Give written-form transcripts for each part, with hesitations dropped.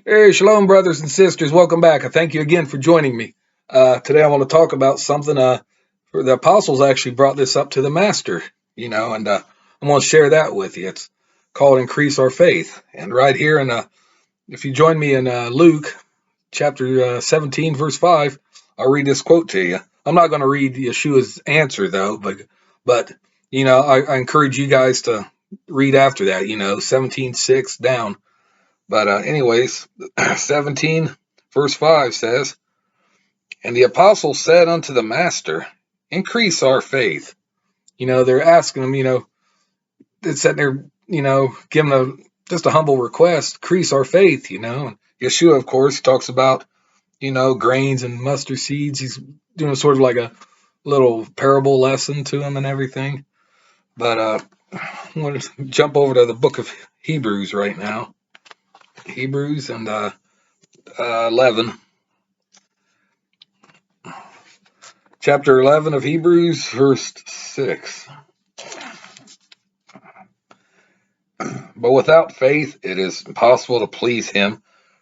Hey, shalom, brothers and sisters. Welcome back. I thank you again for joining me. Today I want to talk about something. For the apostles actually brought this up to the master, and I'm going to share that with you. It's called "Increase Our Faith." And right here, if you join me in Luke chapter 17, verse 5, I'll read this quote to you. I'm not going to read Yeshua's answer though, but I encourage you guys to read after that. 17:6 down. But anyways, 17 verse 5 says, "And the apostle said unto the master, Increase our faith." They're asking him, it's sitting there, giving just a humble request, increase our faith, And Yeshua, of course, talks about, grains and mustard seeds. He's doing sort of like a little parable lesson to them and everything. But I'm going to jump over to the book of Hebrews right now. Hebrews and 11. Chapter 11 of Hebrews, verse 6. But without faith it is impossible to please him,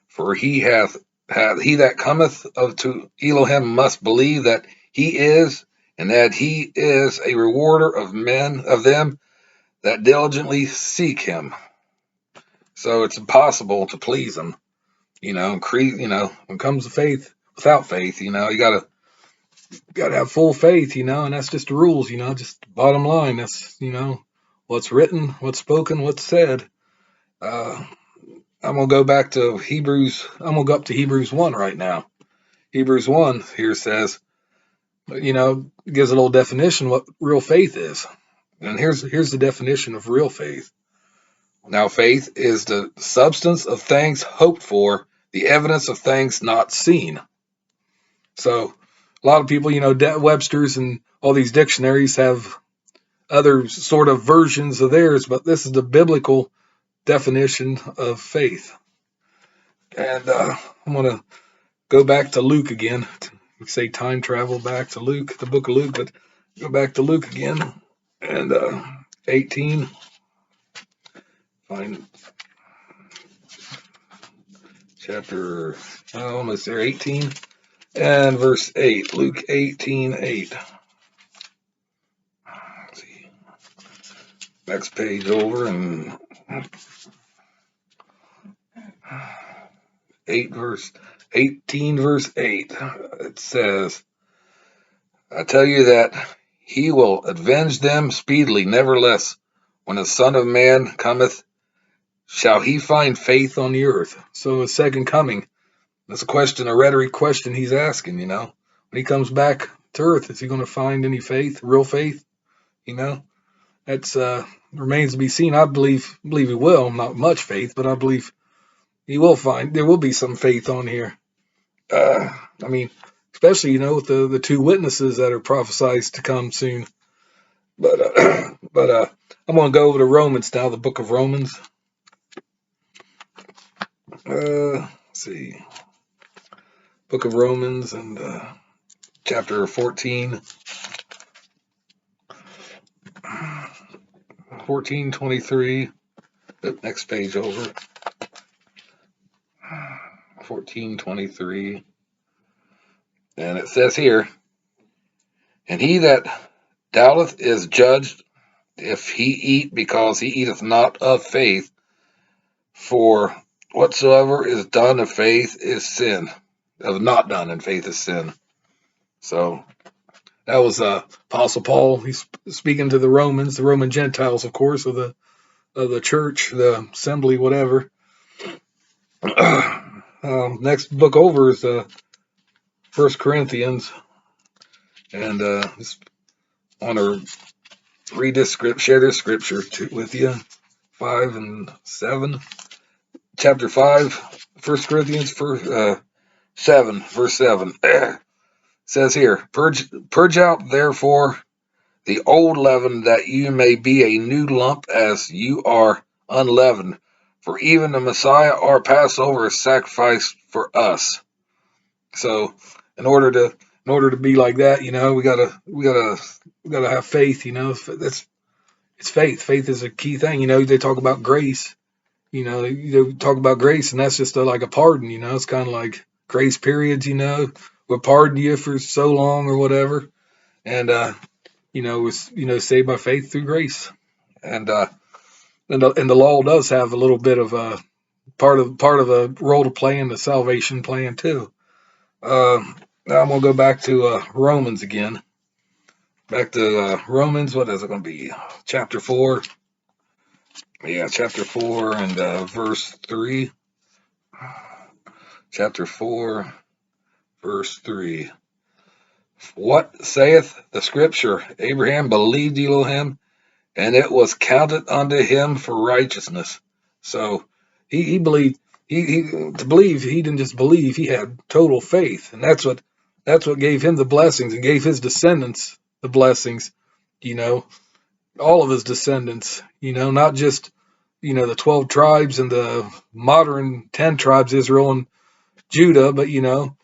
for he that cometh to Elohim must believe that he is, and that he is a rewarder of them that diligently seek him. So it's impossible to please him. When it comes to faith, without faith, you gotta have full faith, and that's just the rules, just bottom line. That's, what's written, what's spoken, what's said. I'm going to go back to Hebrews. I'm going to go up to Hebrews 1 right now. Hebrews 1 here says, gives a little definition what real faith is. And here's the definition of real faith. Now, faith is the substance of things hoped for, the evidence of things not seen. So a lot of people, Webster's and all these dictionaries have other sort of versions of theirs, but this is the biblical definition of faith. And I'm going to go back to Luke again. We say time travel back to Luke, the book of Luke, but go back to Luke again. And 18. Find chapter, almost there, 18. And verse 8. Luke 18:8. Let's see. Next page over and 18 verse 8. It says, I tell you that he will avenge them speedily. Nevertheless, when the Son of Man cometh, shall he find faith on the earth? So the second coming, that's a rhetoric question he's asking, When he comes back to earth, is he going to find any faith, real faith? That's remains to be seen. I believe he will. Not much faith, but I believe he will find, there will be some faith on here. Especially, with the two witnesses that are prophesied to come soon. But I'm going to go over to Romans now, the book of Romans. Let's see. Book of Romans and chapter 14. 14:23. Next page over. 14:23. And it says here, and he that doubteth is judged if he eat, because he eateth not of faith. For whatsoever is done of faith is sin. Of not done in faith is sin. So that was Apostle Paul. He's speaking to the Romans, the Roman Gentiles, of course, of the church, the assembly, whatever. Next book over is 1 Corinthians, and just want to read this share this scripture with you. 5 and 7, chapter 5, 1 Corinthians 7, verse 7. Says here, purge out therefore the old leaven, that you may be a new lump, as you are unleavened. For even the Messiah, our Passover, is sacrificed for us. So, in order to be like that, we gotta have faith. It's faith. Faith is a key thing. They talk about grace. talk about grace, and that's just like a pardon. It's kind of like grace periods. We'll pardon you for so long or whatever, and was saved by faith through grace, and the law does have a little bit of a part of a role to play in the salvation plan too. Now I'm gonna go back to Romans again. Back to Romans. What is it going to be? Chapter 4. Yeah, chapter 4 and verse 3. Chapter 4, verse 3. What saith the scripture? Abraham believed Elohim, and it was counted unto him for righteousness. So he believed. To believe, he didn't just believe, he had total faith, and that's what gave him the blessings and gave his descendants the blessings. All of his descendants. Not just the 12 tribes and the modern 10 tribes, Israel and Judah, but you've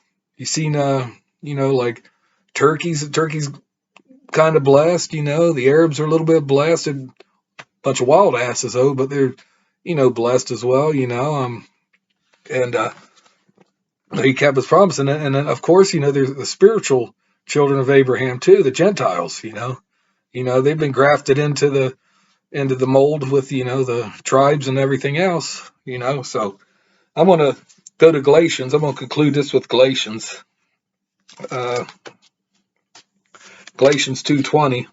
seen like Turkey's kind of blessed. The Arabs are a little bit blessed. A bunch of wild asses though, but they're blessed as well. And he kept his promise, and then of course there's the spiritual children of Abraham too, the Gentiles. They've been grafted into the mold with the tribes and everything else. So I'm gonna go to Galatians. I'm gonna conclude this with Galatians. Galatians 2:20,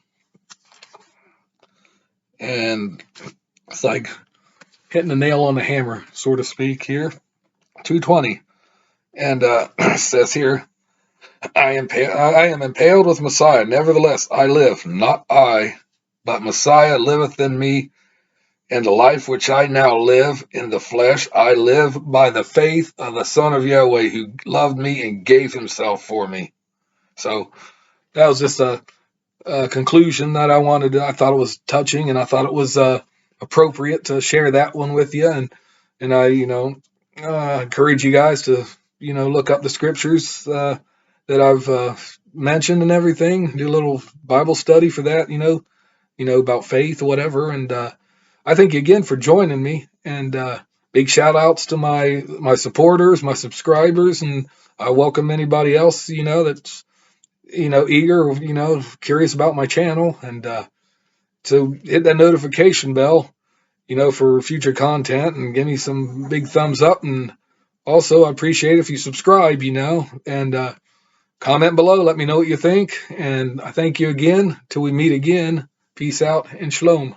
and it's like hitting the nail on the hammer, so to speak. Here, 2:20, and it says here, I am impaled with Messiah. Nevertheless, I live, not I, but Messiah liveth in me. And the life which I now live in the flesh, I live by the faith of the Son of Yahweh, who loved me and gave himself for me. So that was just a conclusion that I thought it was touching, and I thought it was appropriate to share that one with you. And I, encourage you guys to, look up the scriptures that I've mentioned and everything. Do a little Bible study for that, about faith or whatever. And I thank you again for joining me, and big shout outs to my supporters, my subscribers, and I welcome anybody else, that's, eager, curious about my channel, and to hit that notification bell, for future content, and give me some big thumbs up. And also I appreciate if you subscribe, and comment below, let me know what you think. And I thank you again. Till we meet again. Peace out and shalom.